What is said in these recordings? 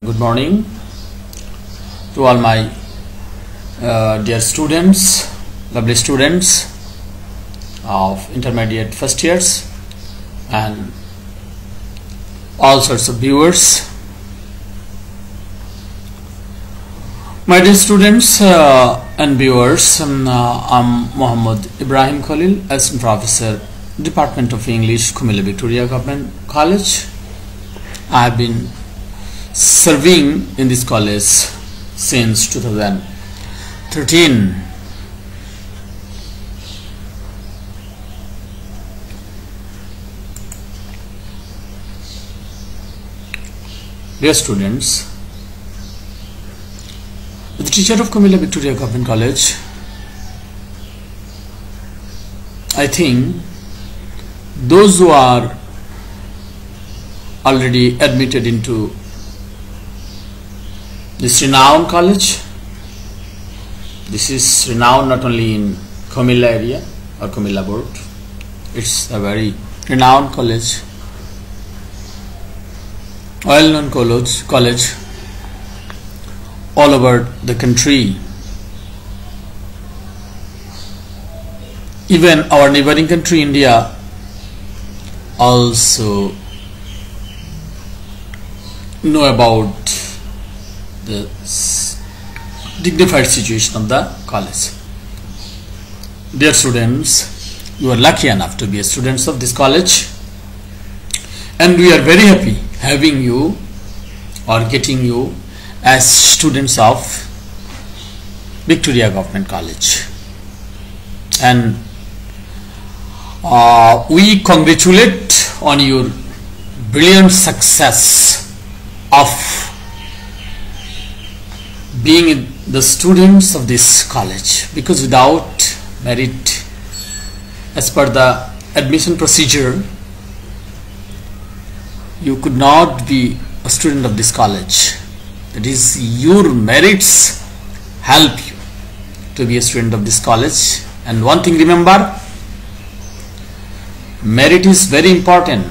Good morning to all my dear students, lovely students of intermediate first years and all sorts of viewers. My dear students and viewers, I'm Muhammad Ibrahim Khalil, Assistant Professor, Department of English, Kumila Victoria Government College. I have been serving in this college since 2013. Dear students, as the teacher of Kumila Victoria Government College, I think those who are already admitted into this renowned college, this is renowned not only in Kumila area or Kumila board, it's a very renowned college, well-known college all over the country. Even our neighboring country India also know about the dignified situation of the college. Dear students, you are lucky enough to be students of this college, and we are very happy having you or getting you as students of Victoria Government College. And we congratulate on your brilliant success of being the students of this college, because without merit, as per the admission procedure, you could not be a student of this college. That is, your merits help you to be a student of this college. And one thing remember, merit is very important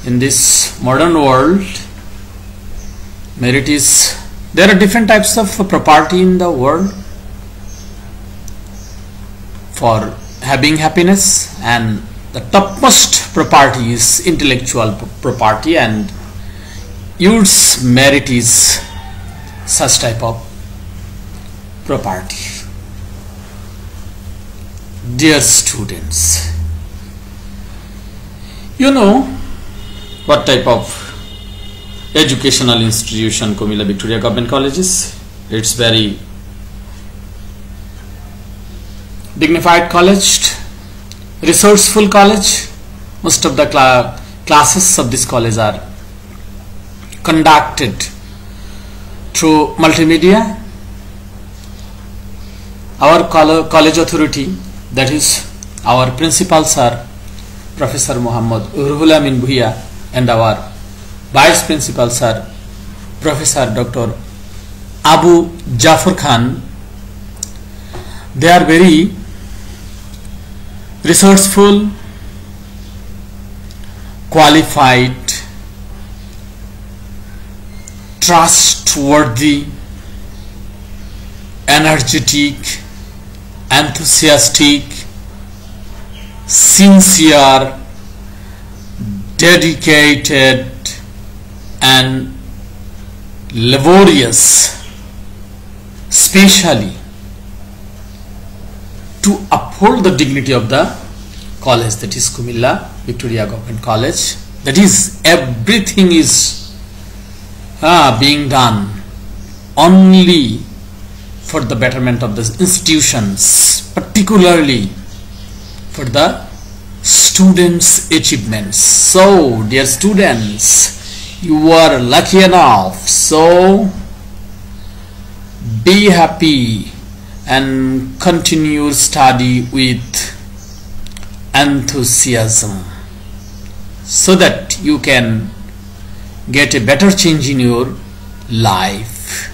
in this modern world. Merit is, there are different types of property in the world for having happiness, and the topmost property is intellectual property, and yours merit is such type of property. Dear students, you know what type of educational institution Kumila Victoria Government College is. It's very dignified college, resourceful college. Most of the classes of this college are conducted through multimedia. Our college authority, that is our principals, are Professor Muhammad Ruhul Amin Bhuiya, and our Vice Principals are Professor Dr. Abu Jafar Khan. They are very resourceful, qualified, trustworthy, energetic, enthusiastic, sincere, dedicated, and laborious, specially to uphold the dignity of the college, that is Kumila Victoria Government College. That is, everything is being done only for the betterment of the institutions, particularly for the students' achievements. So, dear students, you are lucky enough, so be happy and continue your study with enthusiasm, so that you can get a better change in your life.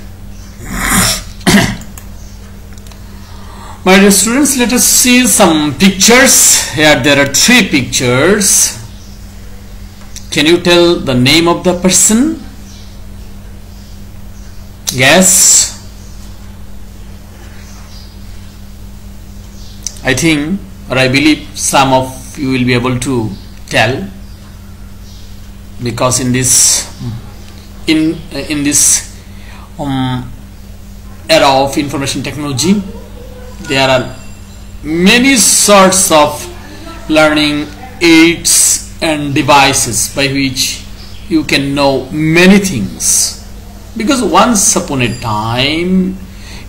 My dear students, let us see some pictures. Here there are 3 pictures. Can you tell the name of the person Yes, I think, or I believe some of you will be able to tell, because in this era of information technology, there are many sorts of learning aids and devices by which you can know many things. Because once upon a time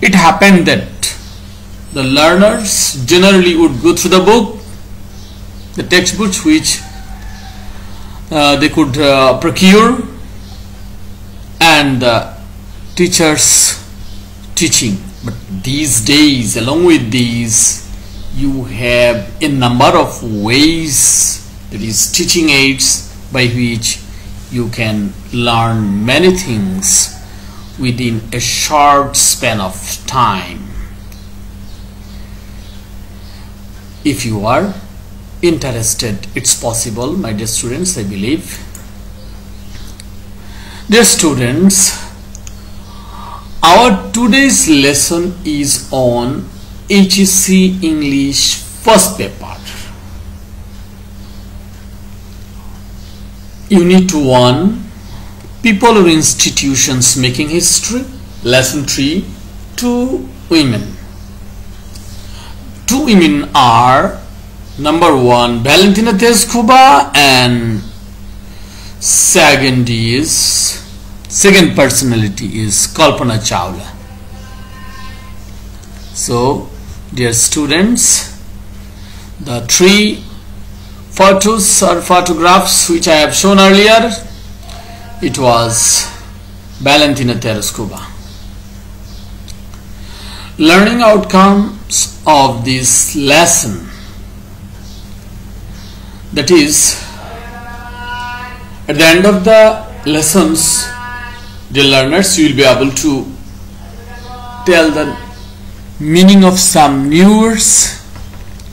it happened that the learners generally would go through the book, the textbooks which they could procure, and the teachers teaching. But these days, along with these, you have a number of ways, that is teaching aids, by which you can learn many things within a short span of time. If you are interested, it's possible, my dear students, I believe. Dear students, our today's lesson is on HSC English first paper, Unit 1, People or Institutions Making History, Lesson 3, Two Women. Two women are, number 1, Valentina Tereshkova, and second personality is Kalpana Chawla. So, dear students, the 3 photos or photographs which I have shown earlier, it was Valentina Tereshkova. Learning outcomes of this lesson, that is, at the end of the lessons, dear learners, you will be able to tell the meaning of some new words.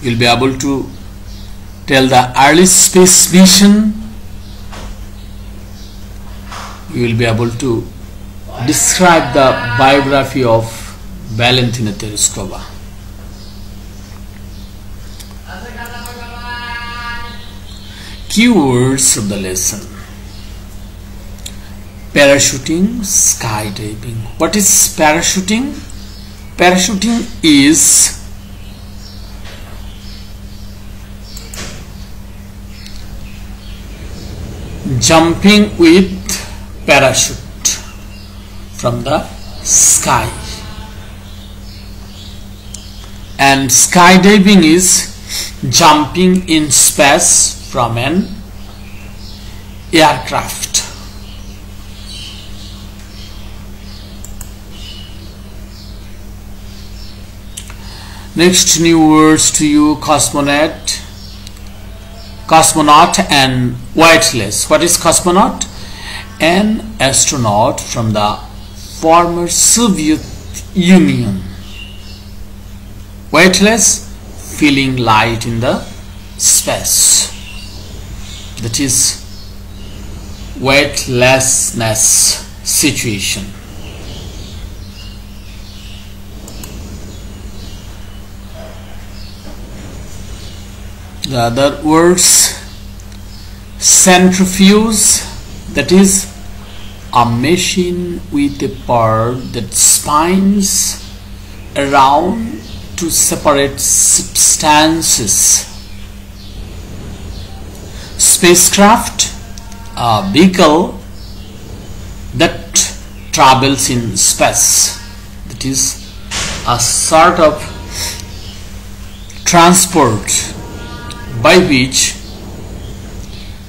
You will be able to tell the early space mission. You will be able to describe the biography of Valentina Tereshkova. Keywords of the lesson: parachuting, skydiving. What is parachuting? Parachuting is jumping with parachute from the sky, and skydiving is jumping in space from an aircraft. Next new words to you: cosmonaut and weightless. What is cosmonaut? An astronaut from the former Soviet Union. Weightless, feeling light in the space. That is weightlessness situation. The other words: centrifuge, that is a machine with a part that spins around to separate substances. Spacecraft, a vehicle that travels in space, that is a sort of transport by which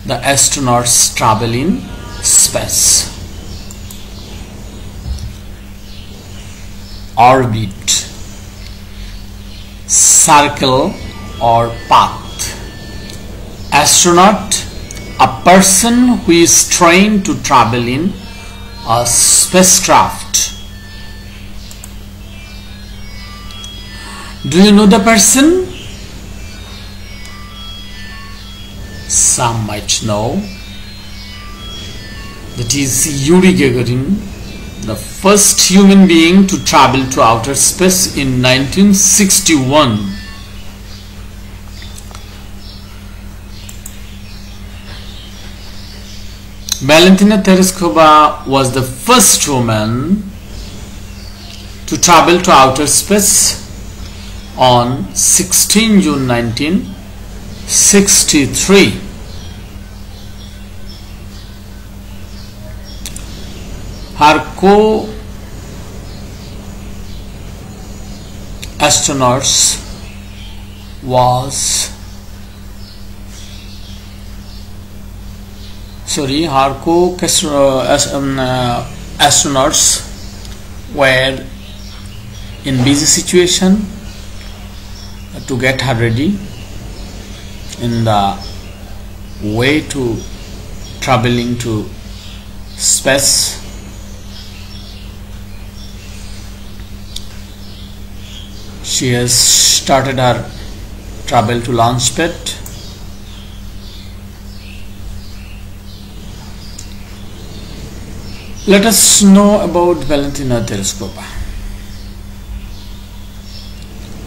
the astronauts travel in space. Orbit, circle or path. Astronaut, a person who is trained to travel in a spacecraft. Do you know the person? Some might know. That is Yuri Gagarin, the first human being to travel to outer space in 1961. Valentina Tereshkova was the first woman to travel to outer space on 16 June 1963. Her co-astronauts astronauts were in busy situation to get her ready in the way to traveling to space. She has started her travel to launchpad. Let us know about Valentina Tereshkova.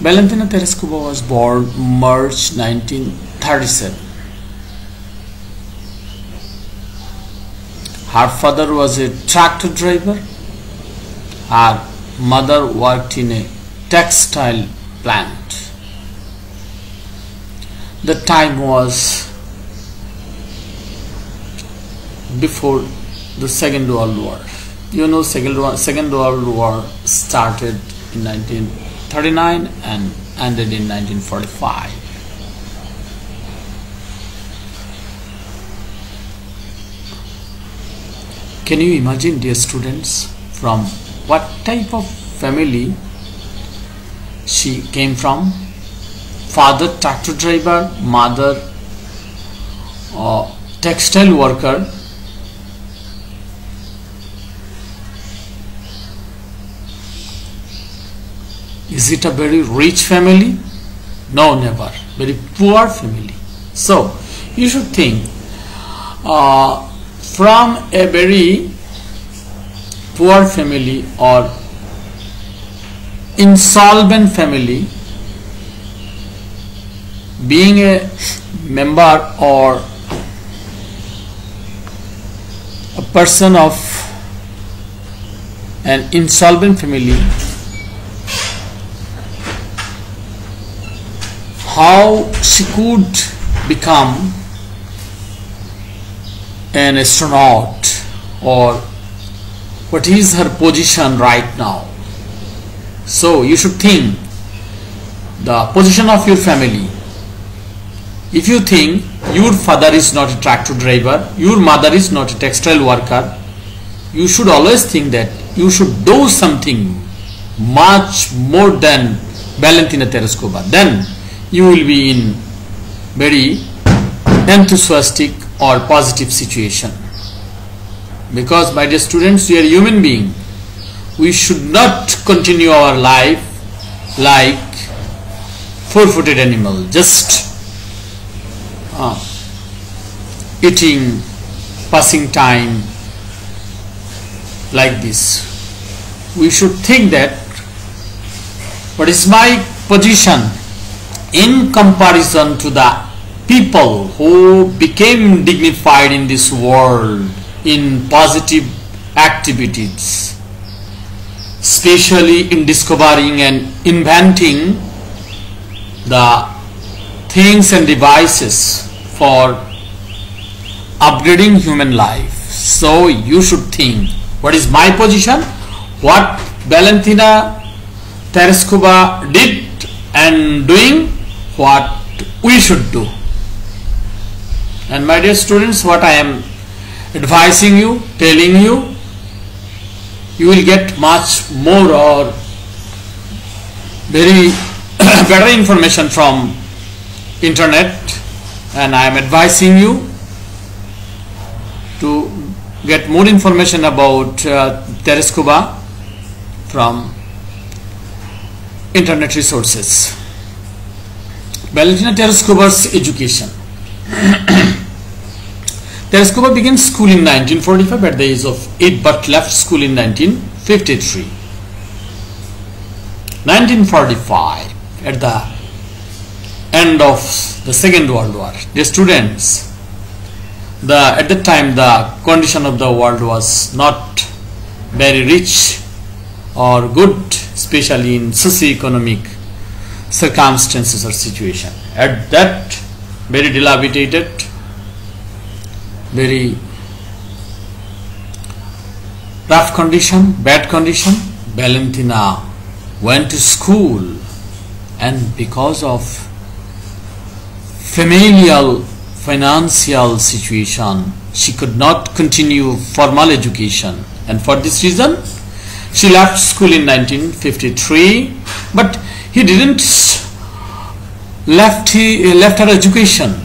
Valentina Tereshkova was born March 1937. Her father was a tractor driver. Her mother worked in a textile plant. The time was before the Second World War. You know, Second World War started in 1939 and ended in 1945. Can you imagine, dear students, from what type of family she came from? Father tractor driver, mother textile worker. Is it a very rich family? No, never. Very poor family. So you should think, from a very poor family or insolvent family, being a member or a person of an insolvent family, how she could become an astronaut, or what is her position right now? So you should think the position of your family. If you think your father is not a tractor driver, your mother is not a textile worker, you should always think that you should do something much more than Valentina Tereshkova. Then you will be in very enthusiastic or positive situation. Because, my dear students, we are human beings. We should not continue our life like four-footed animal, just eating, passing time like this. We should think that what is my position in comparison to the people who became dignified in this world in positive activities, especially in discovering and inventing the things and devices for upgrading human life. So you should think, what is my position? What Valentina Tereshkova did and doing, what we should do. And my dear students, what I am advising you, telling you, you will get much more or very better information from internet, and I am advising you to get more information about Tereshkova from internet resources. Valentina Tereshkova's education. Tereskova began school in 1945 at the age of 8 but left school in 1953. 1945, at the end of the Second World War, the students, at that time the condition of the world was not very rich or good, especially in socio-economic circumstances or situation. At that very dilapidated, very rough condition, bad condition, Valentina went to school, and because of familial financial situation she could not continue formal education, and for this reason she left school in 1953. But he didn't left her education.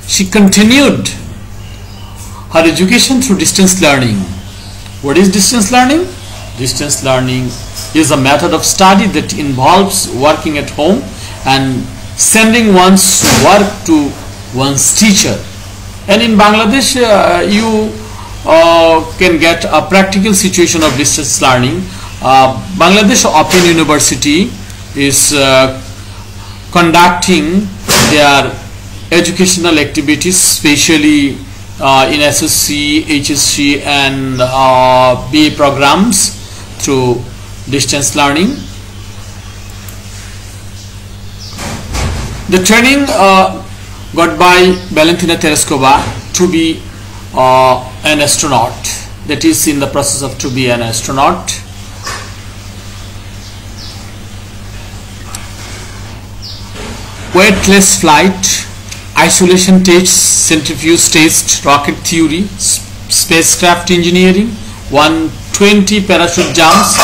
She continued her education through distance learning. What is distance learning? Distance learning is a method of study that involves working at home and sending one's work to one's teacher. And in Bangladesh, you can get a practical situation of distance learning. Bangladesh Open University is conducting their educational activities, especially in SSC, HSC and BA programs through distance learning. The training got by Valentina Tereskova to be an astronaut, that is in the process of to be an astronaut. Weightless flight, isolation tests, centrifuge test, rocket theory, spacecraft engineering, 120 parachute jumps,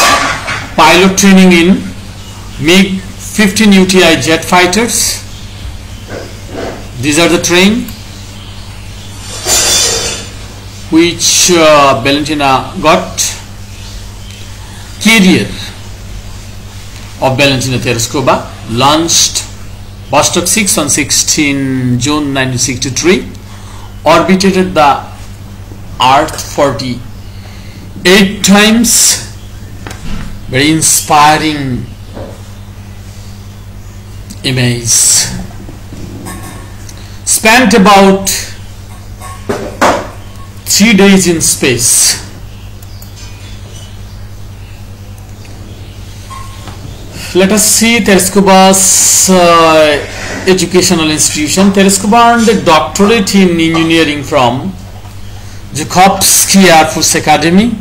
pilot training in MiG-15 UTI jet fighters. These are the training which Valentina got. Career of Valentina Tereskova launched Vostok 6 on 16 June 1963, orbited the Earth 48 times. Very inspiring image. Spent about 3 days in space. Let us see Tereskova's educational institution. Tereskova earned a doctorate in engineering from Zhukovsky Air Force Academy.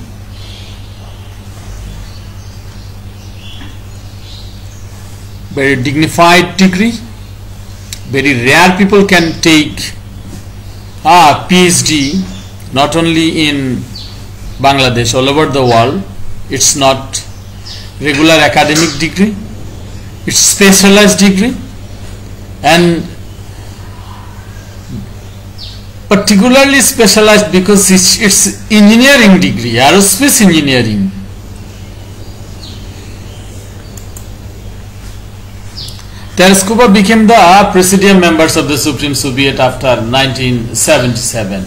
Very dignified degree. Very rare people can take a PhD, not only in Bangladesh, all over the world. It's not regular academic degree, it's specialized degree, and particularly specialized because it's engineering degree, aerospace engineering. Tereskova became the presidium members of the Supreme Soviet after 1977.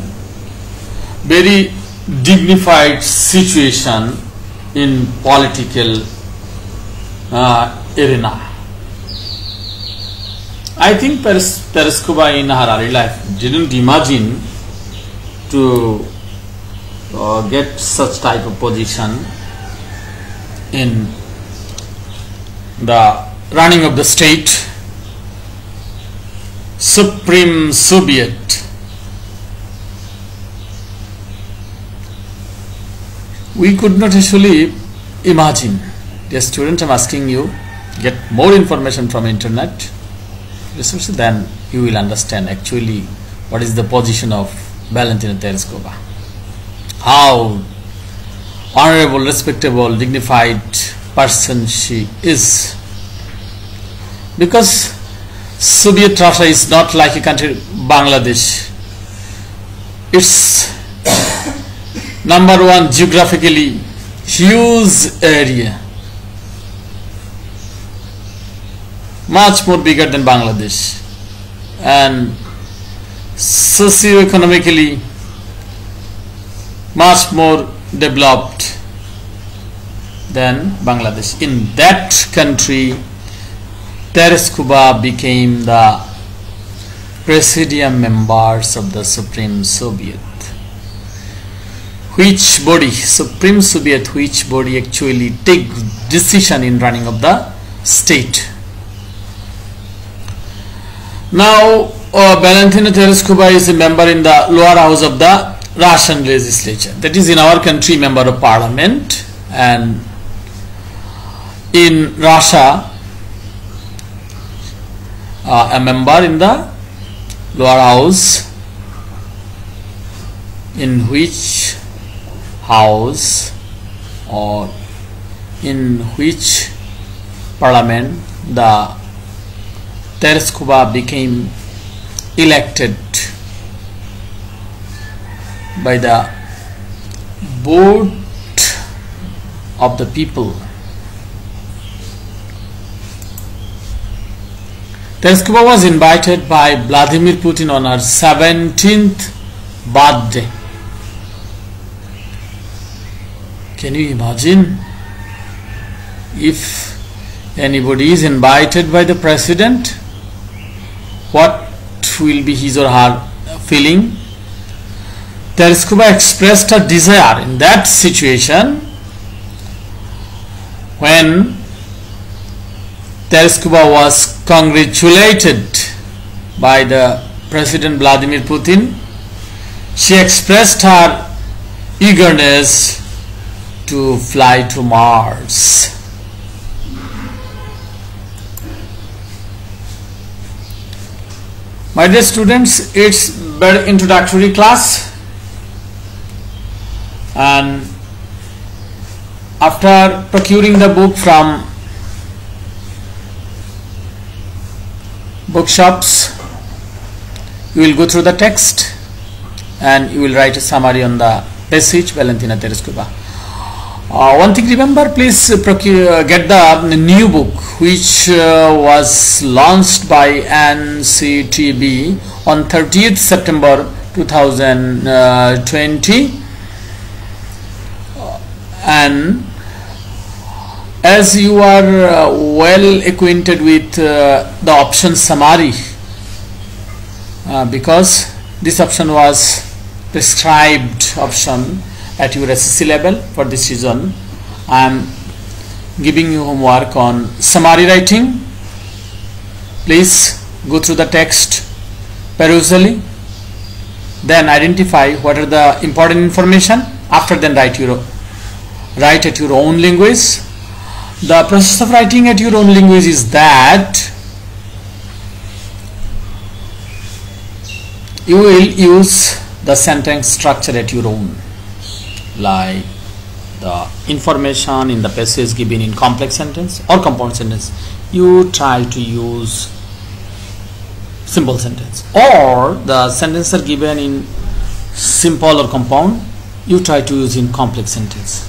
Very dignified situation in political arena. I think Tereskova in her early life didn't imagine to get such type of position in the running of the state, Supreme Soviet. We could not actually imagine. Dear student, I am asking you, get more information from internet resources, then you will understand actually what is the position of Valentina Tereskova. How honorable, respectable, dignified person she is. Because Soviet Russia is not like a country Bangladesh. It's number one geographically huge area, much more bigger than Bangladesh, and socio-economically much more developed than Bangladesh. In that country, Terescuba became the presidium members of the Supreme Soviet. Which body, Supreme Soviet, which body actually take decision in running of the state. Now, Valentina Terescuba is a member in the lower house of the Russian legislature. That is in our country, member of parliament, and in Russia, a member in the lower house, in which house or in which parliament the Terescuba became elected by the vote of the people. Terescuba was invited by Vladimir Putin on her 17th birthday. Can you imagine if anybody is invited by the president, what will be his or her feeling? Terescuba expressed her desire in that situation when Terescuba was congratulated by the President Vladimir Putin. She expressed her eagerness to fly to Mars. My dear students, it's very introductory class, and after procuring the book from bookshops, you will go through the text and you will write a summary on the passage Valentina Terescuba. One thing remember, please get the new book which was launched by NCTB on 30th September 2020, and as you are well acquainted with the option summary, because this option was prescribed option at your SSC level, for this reason I am giving you homework on summary writing. Please go through the text perusally, then identify what are the important information. After then write at your own language. The process of writing at your own language is that you will use the sentence structure at your own, like the information in the passage given in complex sentence or compound sentence, you try to use simple sentence, or the sentences are given in simple or compound, you try to use in complex sentence.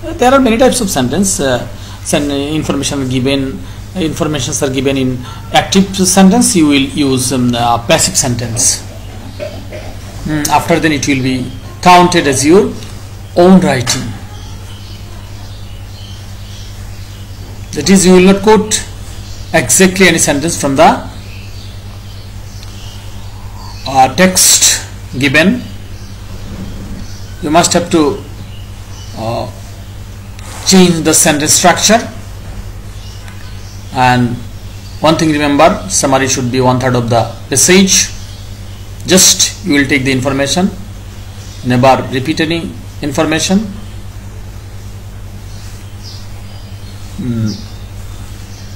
There are many types of sentence. Informations are given in active sentence, you will use passive sentence. After then it will be counted as your own writing. That is, you will not quote exactly any sentence from the text given. You must have to change the sentence structure. And one thing remember, summary should be 1/3 of the passage. Just you will take the information, never repeat any information.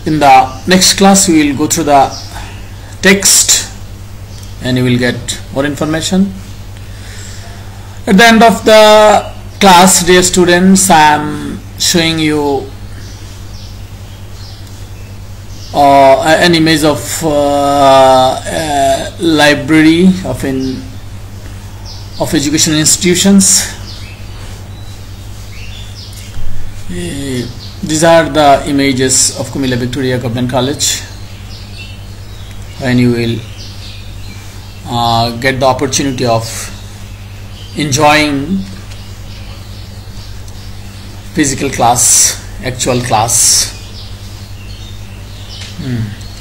In the next class we will go through the text and you will get more information. At the end of the class, dear students, I am showing you an image of library of educational institutions. These are the images of Kumilla Victoria Government College, and you will get the opportunity of enjoying physical class, actual class.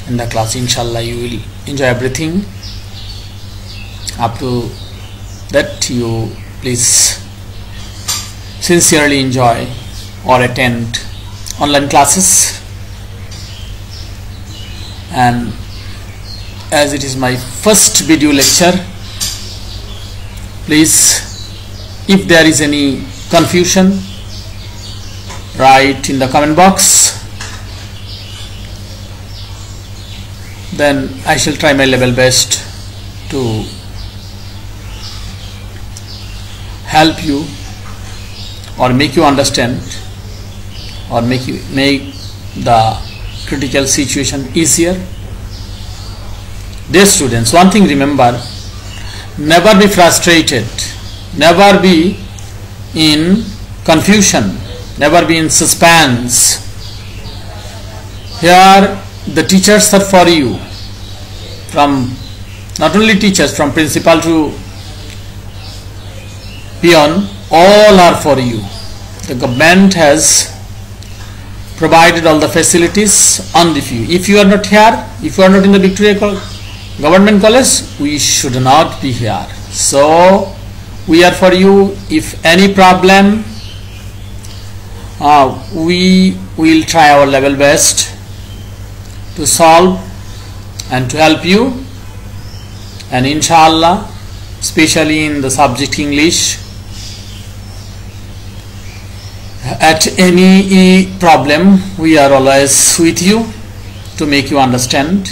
In the class, inshallah, you will enjoy everything. Up to that, you please sincerely enjoy or attend online classes. And as it is my first video lecture, please, if there is any confusion, write in the comment box. Then I shall try my level best to help you or make you understand or make the critical situation easier. Dear students, one thing remember, never be frustrated, never be in confusion, never be in suspense. Here the teachers are for you, from not only teachers, from principal to peon, all are for you. The government has provided all the facilities only for you. If you are not here, if you are not in the Victoria Government College, we should not be here. So we are for you. If any problem, we will try our level best to solve and to help you. And inshallah, especially in the subject English, at any problem, we are always with you to make you understand.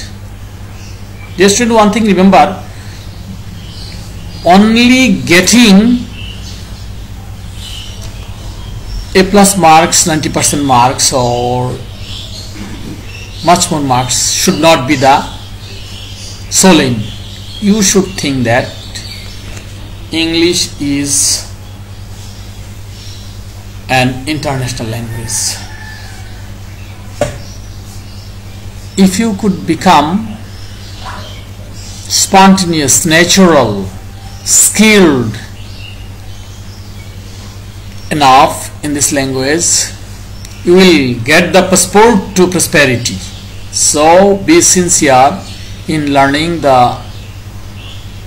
Dear student, one thing remember, only getting A+ marks, 90% marks or much more marks should not be the sole aim. You should think that English is an international language. If you could become spontaneous, natural, skilled enough in this language, you will get the passport to prosperity. So be sincere in learning the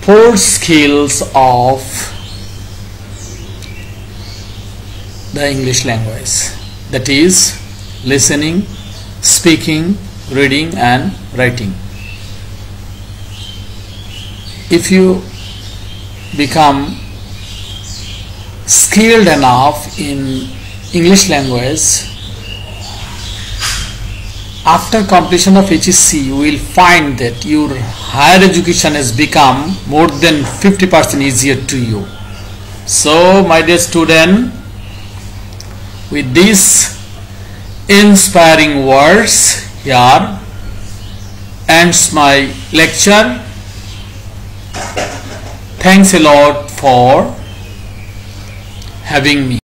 4 skills of the English language, that is listening, speaking, reading and writing. If you become skilled enough in English language, after completion of HSC, you will find that your higher education has become more than 50% easier to you. So my dear student, with these inspiring words here ends my lecture. Thanks a lot for having me.